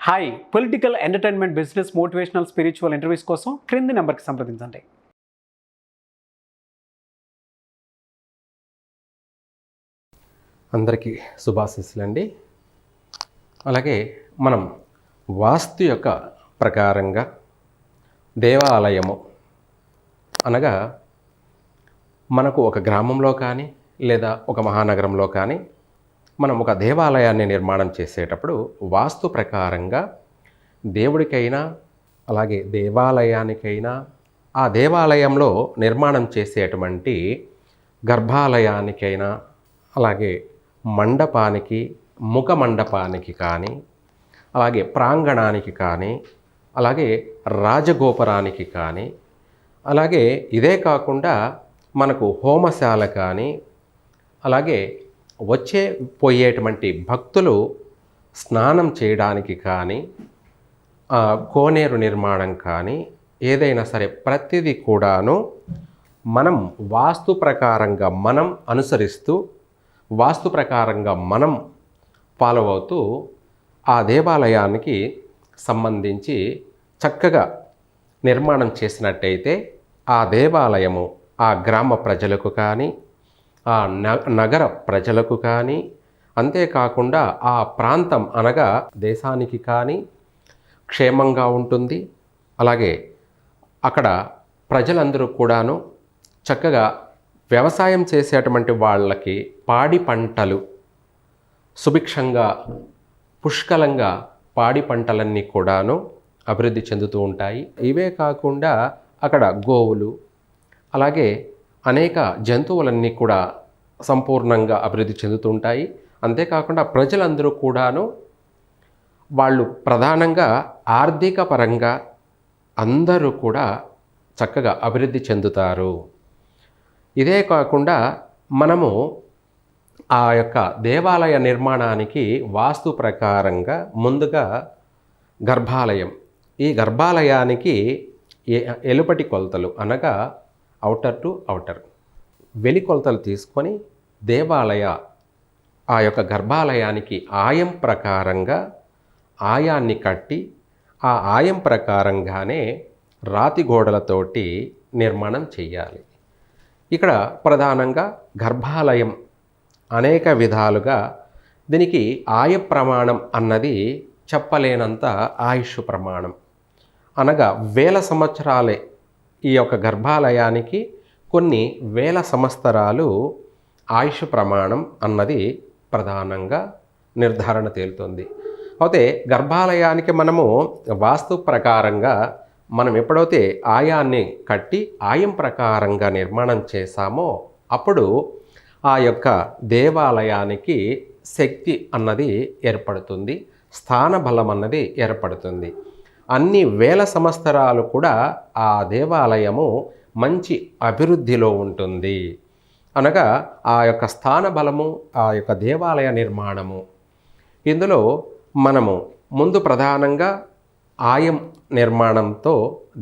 Hi, political, entertainment, business, motivational, spiritual interviews కోసం క్రింది నెంబర్కి సంప్రదించండి. అందరికీ శుభాశీస్సులండి. అలాగే మనం వాస్తు యొక్క ప్రకారంగా దేవాలయము అనగా మనకు ఒక గ్రామంలో కానీ లేదా ఒక మహానగరంలో కానీ మనం ఒక దేవాలయాన్ని నిర్మాణం చేసేటప్పుడు వాస్తు ప్రకారంగా దేవుడికైనా అలాగే దేవాలయానికైనా ఆ దేవాలయంలో నిర్మాణం చేసేటువంటి గర్భాలయానికైనా అలాగే మండపానికి ముఖ మండపానికి కానీ అలాగే ప్రాంగణానికి కానీ అలాగే రాజగోపురానికి కానీ అలాగే ఇదే కాకుండా మనకు హోమశాల కానీ అలాగే పోయేటువంటి భక్తులు స్నానం చేయడానికి కానీ కోనేరు నిర్మాణం కానీ ఏదైనా సరే ప్రతిదీ కూడాను మనం వాస్తు ప్రకారంగా మనం అనుసరిస్తూ వాస్తు ప్రకారంగా మనం ఫాలో అవుతూ ఆ దేవాలయానికి సంబంధించి చక్కగా నిర్మాణం చేసినట్టయితే ఆ దేవాలయము ఆ గ్రామ ప్రజలకు కానీ ఆ నగర ప్రజలకు కానీ అంతేకాకుండా ఆ ప్రాంతం అనగా దేశానికి కానీ క్షేమంగా ఉంటుంది. అలాగే అక్కడ ప్రజలందరూ కూడాను చక్కగా వ్యవసాయం చేసేటువంటి వాళ్ళకి పాడి పంటలు సుభిక్షంగా పుష్కలంగా పాడి పంటలన్నీ కూడాను అభివృద్ధి చెందుతూ ఉంటాయి. ఇవే కాకుండా అక్కడ గోవులు అలాగే అనేక జంతువులన్నీ కూడా సంపూర్ణంగా అభివృద్ధి చెందుతూ ఉంటాయి. అంతేకాకుండా ప్రజలందరూ కూడాను వాళ్ళు ప్రధానంగా ఆర్థిక పరంగా అందరూ కూడా చక్కగా అభివృద్ధి చెందుతారు. ఇదే కాకుండా మనము ఆ యొక్క దేవాలయ నిర్మాణానికి వాస్తు ప్రకారంగా ముందుగా గర్భాలయం, ఈ గర్భాలయానికి ఎలుపటి కొలతలు అనగా అవుటర్ టు అవుటర్ వెలి కొలతలు తీసుకొని దేవాలయ ఆ యొక్క గర్భాలయానికి ఆయం ప్రకారంగా ఆయాన్ని కట్టి ఆ ఆయం ప్రకారంగానే రాతి గోడలతోటి నిర్మాణం చేయాలి. ఇక్కడ ప్రధానంగా గర్భాలయం అనేక విధాలుగా దీనికి ఆయ ప్రమాణం అన్నది చెప్పలేనంత ఆయుష్ ప్రమాణం అనగా వేల సంవత్సరాలే ఈ యొక్క గర్భాలయానికి కొన్ని వేల సంవత్సరాలు ఆయుష్ ప్రమాణం అన్నది ప్రధానంగా నిర్ధారణ తేలుతుంది. అయితే గర్భాలయానికి మనము వాస్తు ప్రకారంగా మనం ఎప్పుడైతే ఆయాన్ని కట్టి ఆయం ప్రకారంగా నిర్మాణం చేశామో అప్పుడు ఆ యొక్క దేవాలయానికి శక్తి అన్నది ఏర్పడుతుంది, స్థాన బలం అన్నది ఏర్పడుతుంది. అన్ని వేల సంవత్సరాలు కూడా ఆ దేవాలయము మంచి అభివృద్ధిలో ఉంటుంది. అనగా ఆ యొక్క స్థాన బలము ఆ యొక్క దేవాలయ నిర్మాణము ఇందులో మనము ముందు ప్రధానంగా ఆయం నిర్మాణంతో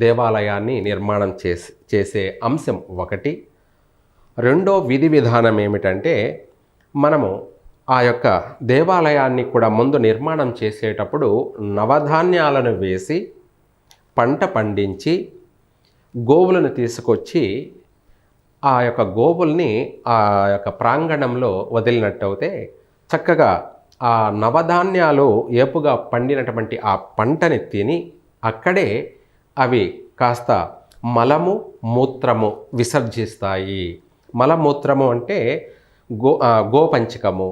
దేవాలయాన్ని నిర్మాణం చేసే అంశం ఒకటి. రెండో విధి విధానం ఏమిటంటే మనము ఆ యొక్క దేవాలయాన్ని కూడా ముందు నిర్మాణం చేసేటప్పుడు నవధాన్యాలను వేసి పంట పండించి గోవులను తీసుకొచ్చి ఆ యొక్క గోవుల్ని ఆ యొక్క ప్రాంగణంలో వదిలినట్టయితే చక్కగా ఆ నవధాన్యాలు ఏపుగా పండినటువంటి ఆ పంటని తిని అక్కడే అవి కాస్త మలము మూత్రము విసర్జిస్తాయి. మలమూత్రము అంటే గోపంచకము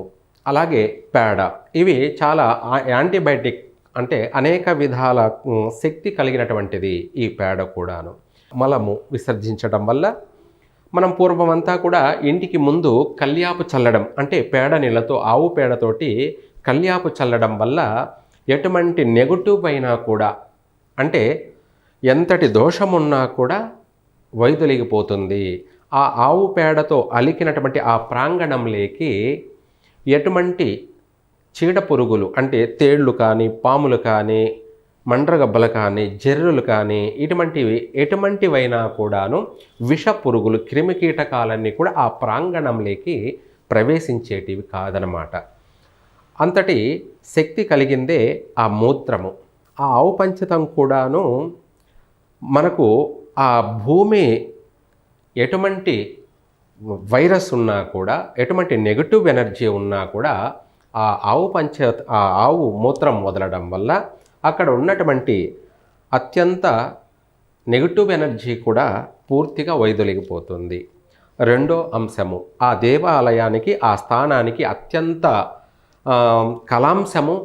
అలాగే పేడ, ఇవి చాలా యాంటీబయాటిక్ అంటే అనేక విధాల శక్తి కలిగినటువంటిది ఈ పేడ కూడాను. మలము విసర్జించడం వల్ల మనం పూర్వమంతా కూడా ఇంటికి ముందు కల్యాపు చల్లడం అంటే పేడ నీళ్ళతో ఆవు పేడతోటి కల్యాపు చల్లడం వల్ల ఎటువంటి నెగటివ్ అయినా కూడా అంటే ఎంతటి దోషమున్నా కూడా వైదొలిగిపోతుంది. ఆ ఆవు పేడతో అలికినటువంటి ఆ ప్రాంగణంలోకి ఎటువంటి చీడ పురుగులు అంటే తేళ్లు కానీ పాములు కానీ మండ్రగబ్బలు కానీ జర్రులు కానీ ఎటువంటివైనా కూడాను విష పురుగులు క్రిమికీటకాలన్నీ కూడా ఆ ప్రాంగణంలోకి ప్రవేశించేటివి కాదనమాట. అంతటి శక్తి కలిగిందే ఆ మూత్రము. ఆ ఆవు పంచతం కూడాను మనకు ఆ భూమి ఎటువంటి వైరస్ ఉన్నా కూడా, ఎటువంటి నెగటివ్ ఎనర్జీ ఉన్నా కూడా ఆ ఆవు మూత్రం వదలడం వల్ల అక్కడ ఉన్నటువంటి అత్యంత నెగటివ్ ఎనర్జీ కూడా పూర్తిగా వైదొలిగిపోతుంది. రెండో అంశము, ఆ దేవాలయానికి, ఆ స్థానానికి అత్యంత కళాంశము,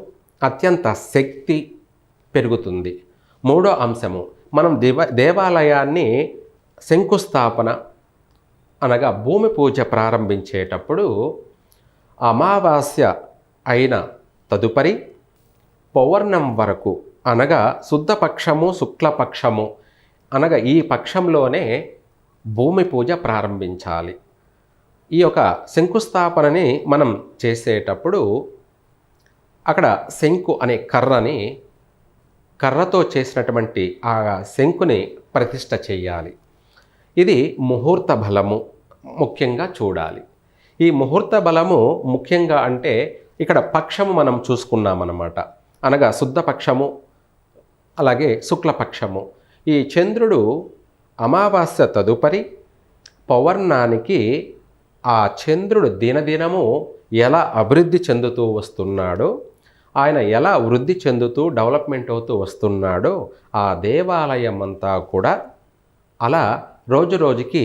అత్యంత శక్తి పెరుగుతుంది. మూడో అంశము, మనం దేవాలయాన్ని శంకుస్థాపన అనగా భూమి పూజ ప్రారంభించేటప్పుడు అమావాస్య అయిన తదుపరి పౌర్ణం వరకు అనగా శుద్ధపక్షము, శుక్లపక్షము అనగా ఈ పక్షంలోనే భూమి పూజ ప్రారంభించాలి. ఈ యొక్క శంకుస్థాపనని మనం చేసేటప్పుడు అక్కడ శంకు అనే కర్రతో చేసినటువంటి ఆ శంకుని ప్రతిష్ఠ చేయాలి. ఇది ముహూర్త బలము ముఖ్యంగా చూడాలి. ఈ ముహూర్త బలము ముఖ్యంగా అంటే ఇక్కడ పక్షము మనం చూసుకున్నామన్నమాట. అనగా శుద్ధపక్షము అలాగే శుక్లపక్షము. ఈ చంద్రుడు అమావాస్య తదుపరి పౌర్ణానికి ఆ చంద్రుడు దినదినము ఎలా అభివృద్ధి చెందుతూ వస్తున్నాడో, ఆయన ఎలా వృద్ధి చెందుతూ డెవలప్మెంట్ అవుతూ వస్తున్నాడో ఆ దేవాలయం అంతా కూడా అలా రోజు రోజుకి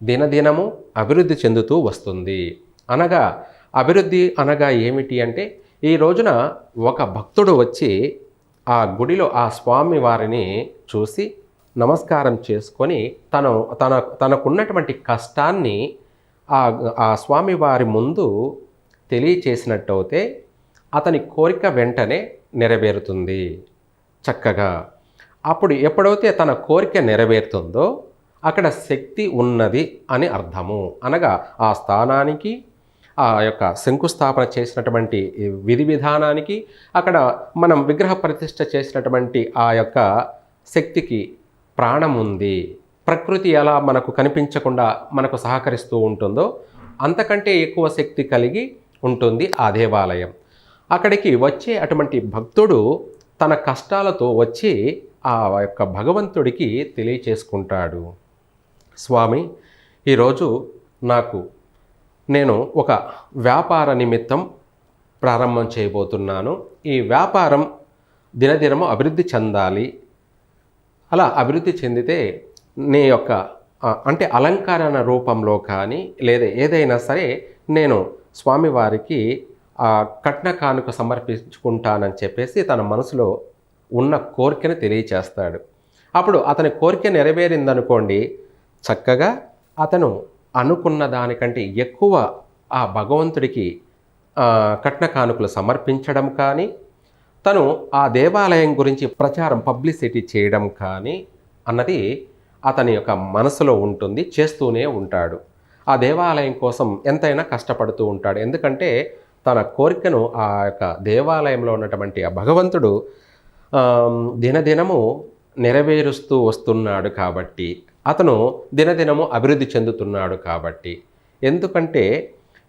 దినదినము అభివృద్ధి చెందుతూ వస్తుంది. అనగా అభివృద్ధి అనగా ఏమిటి అంటే, ఈ రోజున ఒక భక్తుడు వచ్చి ఆ గుడిలో ఆ స్వామి వారిని చూసి నమస్కారం చేసుకొని తనకున్నటువంటి కష్టాన్ని ఆ స్వామి వారి ముందు తెలియచేసినట్టయితే అతని కోరిక వెంటనే నెరవేరుతుంది చక్కగా. అప్పుడు ఎప్పుడైతే తన కోరిక నెరవేరుతుందో అక్కడ శక్తి ఉన్నది అని అర్థము. అనగా ఆ స్థానానికి, ఆ యొక్క శంకుస్థాపన చేసినటువంటి విధి విధానానికి, అక్కడ మనం విగ్రహ ప్రతిష్ఠ చేసినటువంటి ఆ యొక్క శక్తికి ప్రాణం ఉంది. ప్రకృతి ఎలా మనకు కనిపించకుండా మనకు సహకరిస్తూ ఉంటుందో అంతకంటే ఎక్కువ శక్తి కలిగి ఉంటుంది ఆ దేవాలయం. అక్కడికి వచ్చే అటువంటి భక్తుడు తన కష్టాలతో వచ్చి ఆ యొక్క భగవంతుడికి తెలియచేసుకుంటాడు. స్వామి, ఈరోజు నేను ఒక వ్యాపార నిమిత్తం ప్రారంభం చేయబోతున్నాను. ఈ వ్యాపారం దినదినము అభివృద్ధి చెందాలి. అలా అభివృద్ధి చెందితే నీ యొక్క అంటే అలంకరణ రూపంలో కానీ లేదా ఏదైనా సరే నేను స్వామివారికి కట్న కానుక సమర్పించుకుంటానని చెప్పేసి తన మనసులో ఉన్న కోరికను తెలియచేస్తాడు. అప్పుడు అతని కోరిక నెరవేరిందనుకోండి, చక్కగా అతను అనుకున్న దానికంటే ఎక్కువ ఆ భగవంతుడికి కట్న కానుకలు సమర్పించడం కానీ, తను ఆ దేవాలయం గురించి ప్రచారం పబ్లిసిటీ చేయడం కానీ అన్నది అతని యొక్క మనసులో ఉంటుంది, చేస్తూనే ఉంటాడు. ఆ దేవాలయం కోసం ఎంతైనా కష్టపడుతూ ఉంటాడు. ఎందుకంటే తన కోరికను ఆ యొక్క దేవాలయంలో ఉన్నటువంటి ఆ భగవంతుడు దినదినము నెరవేరుస్తూ వస్తున్నాడు కాబట్టి, అతను దినదినము అభివృద్ధి చెందుతున్నాడు కాబట్టి. ఎందుకంటే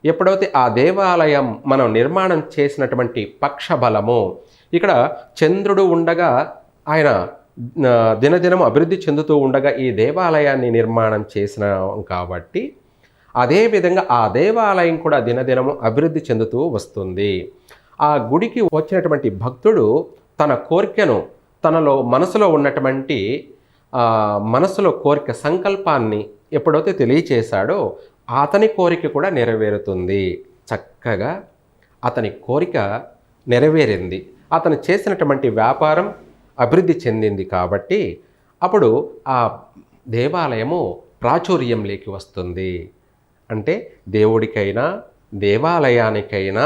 ఎప్పుడైతే ఆ దేవాలయం మనం నిర్మాణం చేసినటువంటి పక్షబలము, ఇక్కడ చంద్రుడు ఉండగా ఆయన దినదినము అభివృద్ధి చెందుతూ ఉండగా ఈ దేవాలయాన్ని నిర్మాణం చేసినాం కాబట్టి అదేవిధంగా ఆ దేవాలయం కూడా దినదినము అభివృద్ధి చెందుతూ వస్తుంది. ఆ గుడికి వచ్చినటువంటి భక్తుడు తన కోరికను తనలో మనసులో ఉన్నటువంటి మనసులో కోరిక సంకల్పాన్ని ఎప్పుడైతే తెలియచేశాడో అతని కోరిక కూడా నెరవేరుతుంది. చక్కగా అతని కోరిక నెరవేరింది, అతను చేసినటువంటి వ్యాపారం అభివృద్ధి చెందింది కాబట్టి అప్పుడు ఆ దేవాలయము ప్రాచుర్యంలోకి వస్తుంది. అంటే దేవుడికైనా దేవాలయానికైనా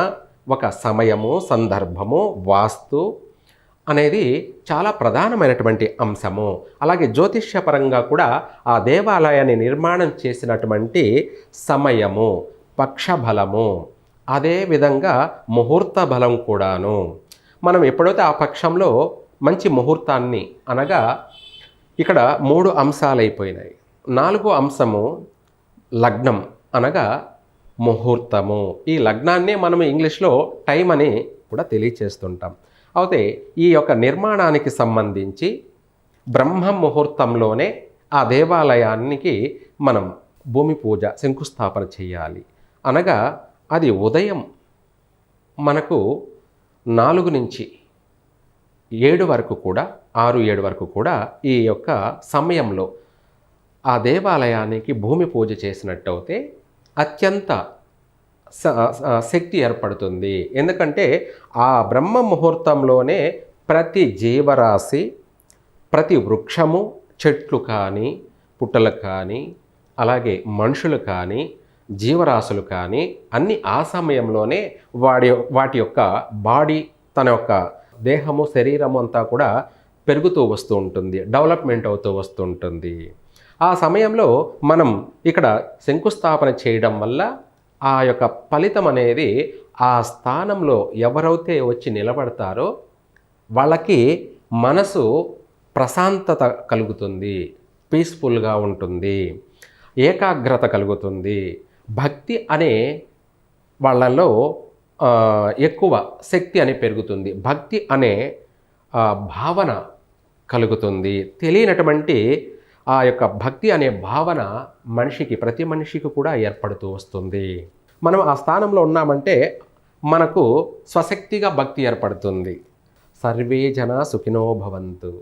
ఒక సమయము, సందర్భము, వాస్తు అనేది చాలా ప్రధానమైనటువంటి అంశము. అలాగే జ్యోతిష్యపరంగా కూడా ఆ దేవాలయాన్ని నిర్మాణం చేసినటువంటి సమయము, పక్షబలము, అదేవిధంగా ముహూర్త బలం కూడాను. మనం ఎప్పుడైతే ఆ పక్షంలో మంచి ముహూర్తాన్ని అనగా ఇక్కడ 3 అంశాలు అయిపోయినాయి. 4వ అంశము లగ్నం అనగా ముహూర్తము. ఈ లగ్నాన్నే మనం ఇంగ్లీష్లో టైం అని కూడా తెలియచేస్తుంటాం. అయితే ఈ యొక్క నిర్మాణానికి సంబంధించి బ్రహ్మ ముహూర్తంలోనే ఆ దేవాలయానికి మనం భూమి పూజ శంకుస్థాపన చేయాలి. అనగా అది ఉదయం మనకు 4 నుంచి 7 వరకు కూడా 6-7 వరకు కూడా ఈ యొక్క సమయంలో ఆ దేవాలయానికి భూమి పూజ చేసినట్టయితే అత్యంత శక్తి ఏర్పడుతుంది. ఎందుకంటే ఆ బ్రహ్మ ముహూర్తంలోనే ప్రతి జీవరాశి, ప్రతి వృక్షము, చెట్లు కానీ, పుట్టలు కానీ, అలాగే మనుషులు కానీ, జీవరాశులు కానీ అన్నీ ఆ సమయంలోనే వాటి యొక్క బాడీ, తన యొక్క దేహము, శరీరము అంతా కూడా పెరుగుతూ వస్తూ ఉంటుంది, డెవలప్మెంట్ అవుతూ వస్తూ ఉంటుంది. ఆ సమయంలో మనం ఇక్కడ శంకుస్థాపన చేయడం వల్ల ఆ యొక్క ఫలితం అనేది ఆ స్థానంలో ఎవరైతే వచ్చి నిలబడతారో వాళ్ళకి మనసు ప్రశాంతత కలుగుతుంది, పీస్ఫుల్గా ఉంటుంది, ఏకాగ్రత కలుగుతుంది. భక్తి అనే వాళ్ళలో ఎక్కువ శక్తి అని పెరుగుతుంది. భక్తి అనే భావన కలుగుతుంది. తెలియనటువంటి ఆ యొక్క భక్తి అనే భావన ప్రతి మనిషికి కూడా ఏర్పడుతూ వస్తుంది. మనం ఆ స్థానంలో ఉన్నామంటే మనకు స్వశక్తిగా భక్తి ఏర్పడుతుంది. సర్వే జనా సుఖినో భవంతు.